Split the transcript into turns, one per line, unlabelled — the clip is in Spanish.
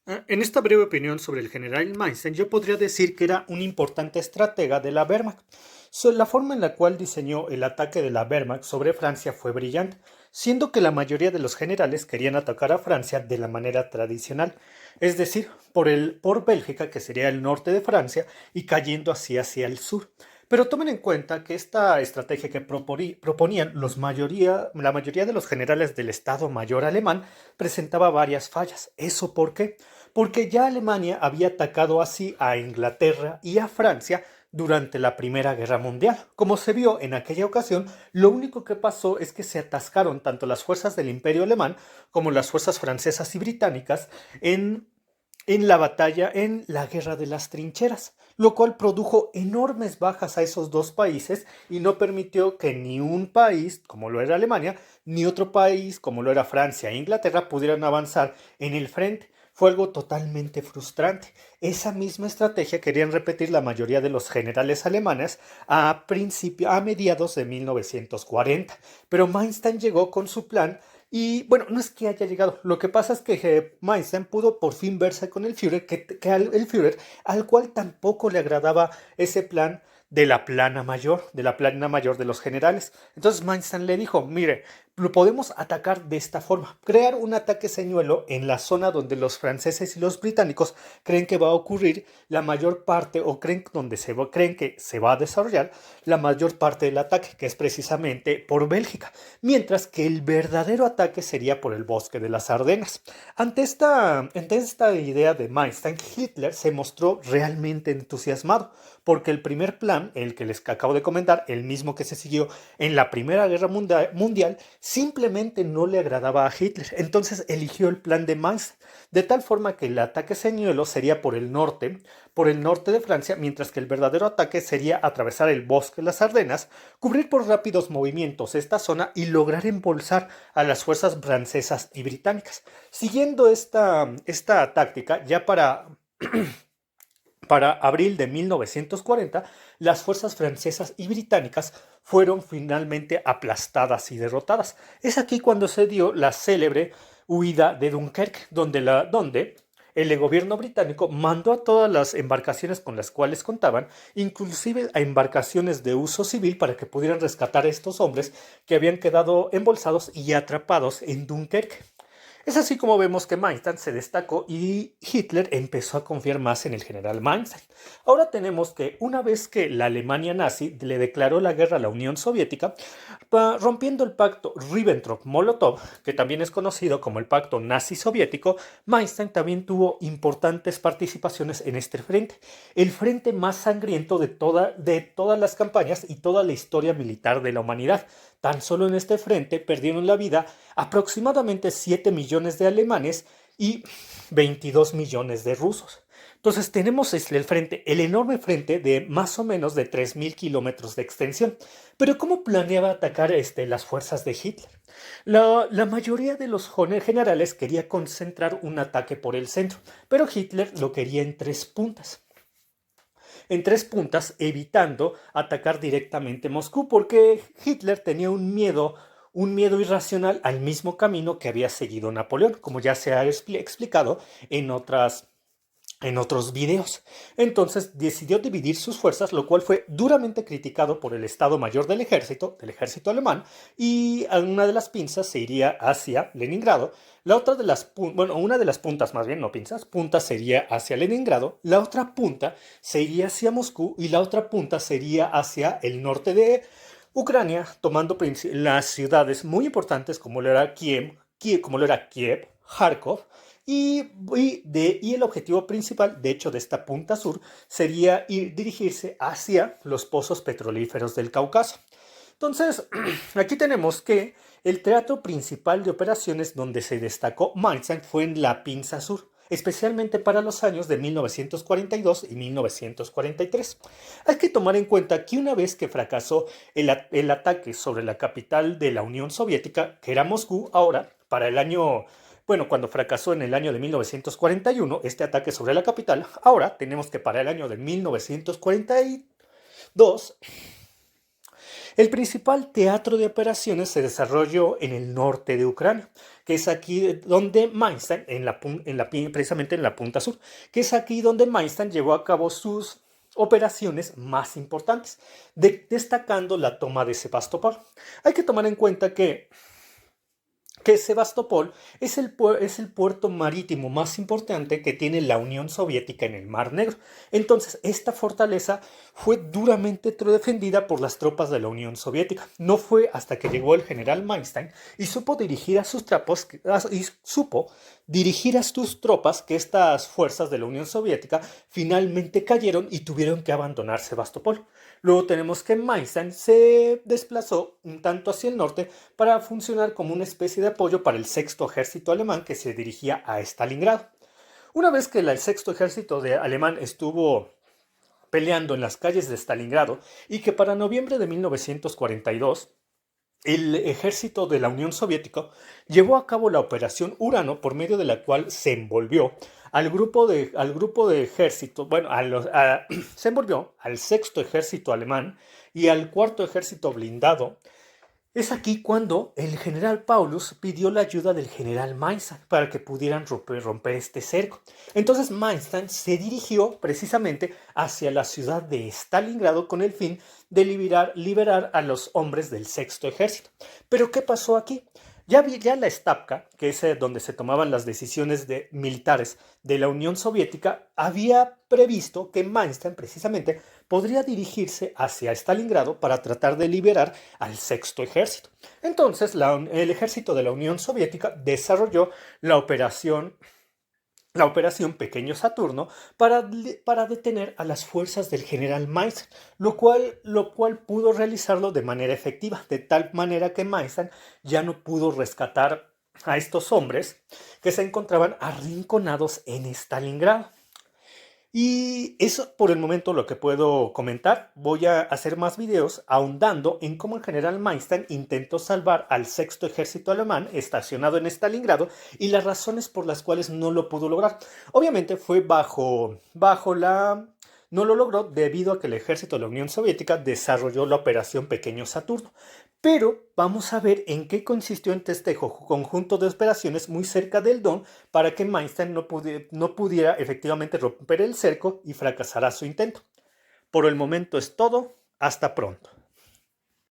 En esta breve opinión sobre el general Manstein, yo podría decir que era un importante estratega de la Wehrmacht. La forma en la cual diseñó el ataque de la Wehrmacht sobre Francia fue brillante, siendo que la mayoría de los generales querían atacar a Francia de la manera tradicional, es decir, por Bélgica, que sería el norte de Francia, y cayendo así hacia el sur. Pero tomen en cuenta que esta estrategia que proponían la mayoría de los generales del Estado Mayor alemán presentaba varias fallas. ¿Eso por qué? Porque ya Alemania había atacado así a Inglaterra y a Francia durante la Primera Guerra Mundial. Como se vio en aquella ocasión, lo único que pasó es que se atascaron tanto las fuerzas del Imperio Alemán como las fuerzas francesas y británicas en la batalla en la Guerra de las Trincheras, lo cual produjo enormes bajas a esos dos países y no permitió que ni un país, como lo era Alemania, ni otro país, como lo era Francia e Inglaterra, pudieran avanzar en el frente. Fue algo totalmente frustrante. Esa misma estrategia querían repetir la mayoría de los generales alemanes a mediados de 1940, pero Manstein llegó con su plan y bueno, no es que haya llegado. Lo que pasa es que Meissen pudo por fin verse con el Führer, el Führer, al cual tampoco le agradaba ese plan de la plana mayor de los generales. Entonces Meissen le dijo, mire, lo podemos atacar de esta forma, crear un ataque señuelo en la zona donde los franceses y los británicos creen que va a ocurrir la mayor parte o creen que se va a desarrollar la mayor parte del ataque, que es precisamente por Bélgica, mientras que el verdadero ataque sería por el bosque de las Ardenas. Ante esta idea de Manstein, Hitler se mostró realmente entusiasmado, porque el primer plan, el que les acabo de comentar, el mismo que se siguió en la Primera Guerra Mundial, simplemente no le agradaba a Hitler. Entonces eligió el plan de Manstein, de tal forma que el ataque señuelo sería por el norte de Francia, mientras que el verdadero ataque sería atravesar el bosque de las Ardenas, cubrir por rápidos movimientos esta zona y lograr embolsar a las fuerzas francesas y británicas. Siguiendo esta táctica, ya para abril de 1940, las fuerzas francesas y británicas fueron finalmente aplastadas y derrotadas. Es aquí cuando se dio la célebre huida de Dunkerque, donde el gobierno británico mandó a todas las embarcaciones con las cuales contaban, inclusive a embarcaciones de uso civil, para que pudieran rescatar a estos hombres que habían quedado embolsados y atrapados en Dunkerque. Es así como vemos que Manstein se destacó y Hitler empezó a confiar más en el general Manstein. Ahora tenemos que una vez que la Alemania nazi le declaró la guerra a la Unión Soviética, rompiendo el pacto Ribbentrop-Molotov, que también es conocido como el pacto nazi-soviético, Manstein también tuvo importantes participaciones en este frente, el frente más sangriento de todas las campañas y toda la historia militar de la humanidad. Tan solo en este frente perdieron la vida aproximadamente 7 millones de alemanes y 22 millones de rusos. Entonces tenemos el enorme frente de más o menos de 3.000 kilómetros de extensión. Pero ¿cómo planeaba atacar las fuerzas de Hitler? La mayoría de los generales quería concentrar un ataque por el centro, pero Hitler lo quería en tres puntas, evitando atacar directamente Moscú, porque Hitler tenía un miedo irracional al mismo camino que había seguido Napoleón, como ya se ha explicado en otros videos. Entonces decidió dividir sus fuerzas, lo cual fue duramente criticado por el Estado Mayor del ejército alemán, y una de las pinzas se iría hacia Leningrado, la otra de bueno, una de las puntas más bien, no pinzas, puntas sería hacia Leningrado, la otra punta se iría hacia Moscú y la otra punta sería hacia el norte de Ucrania, tomando las ciudades muy importantes como lo era Kiev, Kharkov, y el objetivo principal, de hecho, de esta punta sur, sería dirigirse hacia los pozos petrolíferos del Cáucaso. Entonces, aquí tenemos que el teatro principal de operaciones donde se destacó Manstein fue en la Pinza Sur, especialmente para los años de 1942 y 1943. Hay que tomar en cuenta que una vez que fracasó el ataque sobre la capital de la Unión Soviética, que era Moscú, ahora, para el año bueno, cuando fracasó en el año de 1941 este ataque sobre la capital, ahora tenemos que para el año de 1942 El principal teatro de operaciones se desarrolló en el norte de Ucrania, que es aquí donde Manstein, precisamente en la punta sur, que es aquí donde Manstein llevó a cabo sus operaciones más importantes, destacando la toma de Sebastopol. Hay que tomar en cuenta que Sebastopol es el puerto marítimo más importante que tiene la Unión Soviética en el Mar Negro. Entonces, esta fortaleza fue duramente defendida por las tropas de la Unión Soviética. No fue hasta que llegó el general Manstein y supo dirigir a sus tropas que estas fuerzas de la Unión Soviética finalmente cayeron y tuvieron que abandonar Sebastopol. Luego tenemos que Manstein se desplazó un tanto hacia el norte para funcionar como una especie de apoyo para el sexto ejército alemán que se dirigía a Stalingrado. Una vez que el sexto ejército alemán estuvo peleando en las calles de Stalingrado y que para noviembre de 1942 el ejército de la Unión Soviética llevó a cabo la Operación Urano, por medio de la cual se envolvió al grupo de ejército, se envolvió al sexto ejército alemán y al cuarto ejército blindado. Es aquí cuando el general Paulus pidió la ayuda del general Manstein para que pudieran romper este cerco. Entonces Manstein se dirigió precisamente hacia la ciudad de Stalingrado con el fin de liberar a los hombres del sexto ejército. Pero ¿qué pasó aquí? Ya la Stavka, que es donde se tomaban las decisiones militares de la Unión Soviética, había previsto que Manstein precisamente podría dirigirse hacia Stalingrado para tratar de liberar al sexto ejército. Entonces, el ejército de la Unión Soviética desarrolló la operación Pequeño Saturno para detener a las fuerzas del general Manstein, lo cual pudo realizarlo de manera efectiva, de tal manera que Manstein ya no pudo rescatar a estos hombres que se encontraban arrinconados en Stalingrado. Y eso por el momento lo que puedo comentar. Voy a hacer más videos ahondando en cómo el general Manstein intentó salvar al sexto ejército alemán estacionado en Stalingrado y las razones por las cuales no lo pudo lograr. Obviamente fue no lo logró debido a que el ejército de la Unión Soviética desarrolló la Operación Pequeño Saturno. Pero vamos a ver en qué consistió este conjunto de operaciones muy cerca del Don para que Manstein no pudiera efectivamente romper el cerco y fracasara su intento. Por el momento es todo. Hasta pronto.